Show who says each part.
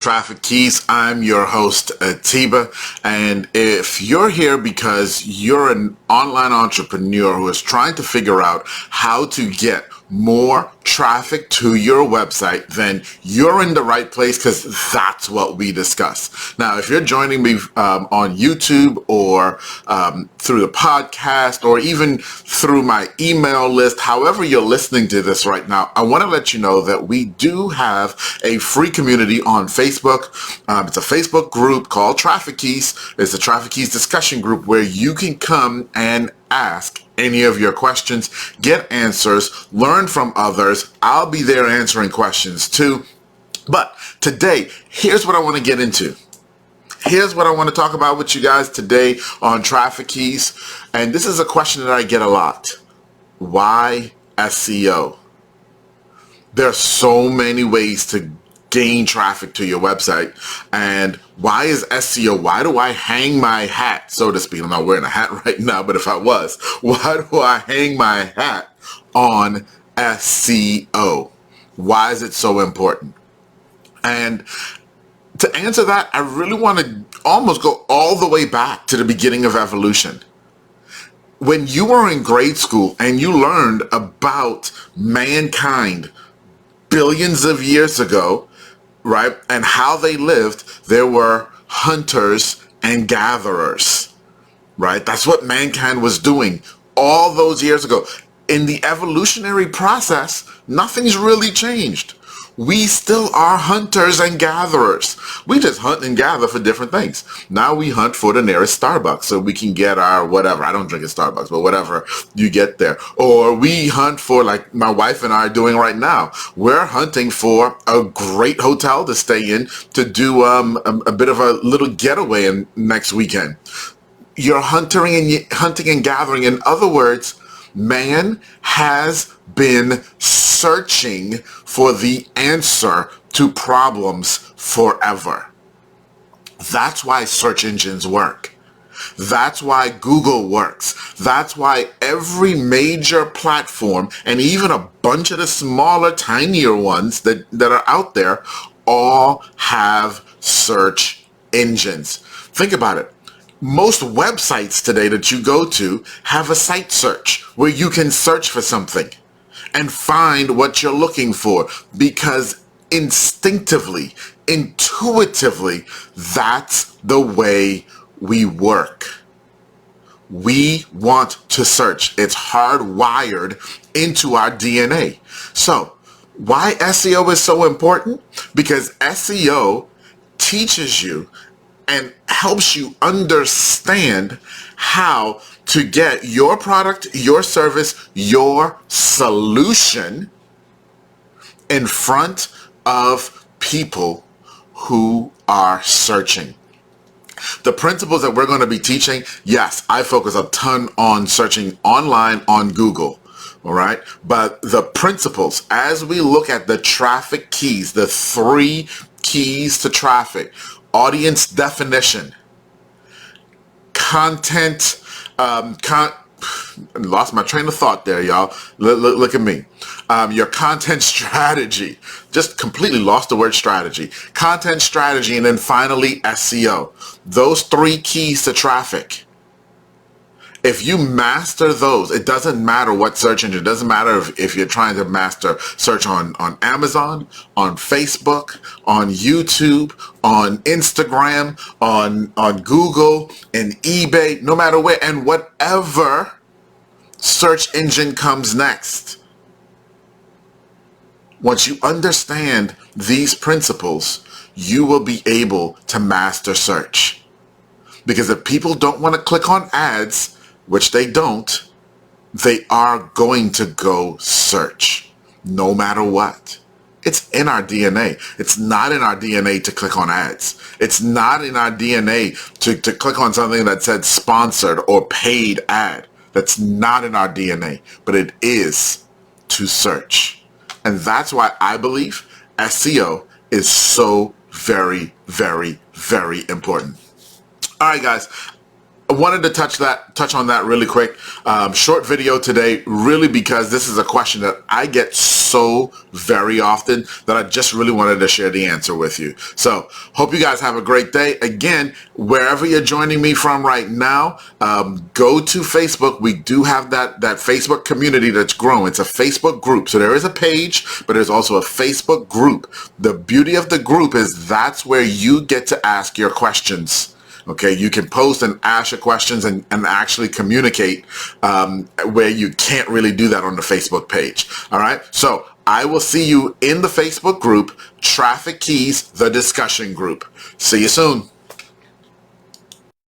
Speaker 1: Traffic Keys. I'm your host, Atiba, and if you're here because you're an online entrepreneur who is trying to figure out how to get more traffic to your website, then you're in the right place because that's what we discuss. Now, if you're joining me on YouTube or through the podcast or even through my email list, however you're listening to this right now, I want to let you know that we do have a free community on Facebook. It's a Facebook group called Traffic Keys. It's a Traffic Keys discussion group where you can come and ask any of your questions, get answers, learn from others. I'll be there answering questions too. But today, here's what I want to get into. Here's what I want to talk about with you guys today on Traffic Keys. And this is a question that I get a lot. Why SEO? There are so many ways to gain traffic to your website. And why is SEO? Why do I hang my hat, so to speak? I'm not wearing a hat right now, but if I was, why do I hang my hat on SEO? Why is it so important? And to answer that, I really want to almost go all the way back to the beginning of evolution. When you were in grade school and you learned about mankind billions of years ago, right, and how they lived, there were hunters and gatherers, right? That's what mankind was doing all those years ago. In the evolutionary process, nothing's really changed. We still are hunters and gatherers. We just hunt and gather for different things. Now we hunt for the nearest Starbucks so we can get our whatever. I don't drink at Starbucks, but whatever you get there. Or we hunt for, like my wife and I are doing right now. We're hunting for a great hotel to stay in to do a bit of a little getaway next weekend. You're hunting and gathering. In other words, man has been searching for the answer to problems forever. That's why search engines work. That's why Google works. That's why every major platform and even a bunch of the smaller, tinier ones that are out there all have search engines. Think about it. Most websites today that you go to have a site search where you can search for something and find what you're looking for, because instinctively, intuitively, that's the way we work. We want to search. It's hardwired into our DNA. So why SEO is so important? Because SEO teaches you and helps you understand how to get your product, your service, your solution in front of people who are searching. The principles that we're going to be teaching, yes, I focus a ton on searching online on Google. All right. But the principles, as we look at the traffic keys, the 3 keys to traffic: audience definition, content, lost my train of thought there, y'all. Look at me. Your content strategy, just completely lost the word strategy. Content strategy, and then finally SEO. Those 3 keys to traffic. If you master those, it doesn't matter what search engine. It doesn't matter if you're trying to master search on Amazon, on Facebook, on YouTube, on Instagram, on Google, and eBay, no matter where, and whatever search engine comes next. Once you understand these principles, you will be able to master search. Because if people don't want to click on ads, which they don't, they are going to go search no matter what. It's in our DNA. It's not in our DNA to click on ads. It's not in our DNA to click on something that said sponsored or paid ad. That's not in our DNA, but it is to search. And that's why I believe SEO is so very, very, very important. All right, guys. I wanted to touch on that really quick. Short video today, really, because this is a question that I get so very often that I just really wanted to share the answer with you. So hope you guys have a great day. Again, wherever you're joining me from right now, go to Facebook. We do have that Facebook community that's grown. It's a Facebook group. So there is a page, but there's also a Facebook group. The beauty of the group is that's where you get to ask your questions. Okay, you can post and ask your questions and actually communicate where you can't really do that on the Facebook page. All right, so I will see you in the Facebook group, Traffic Keys, the discussion group. See you soon.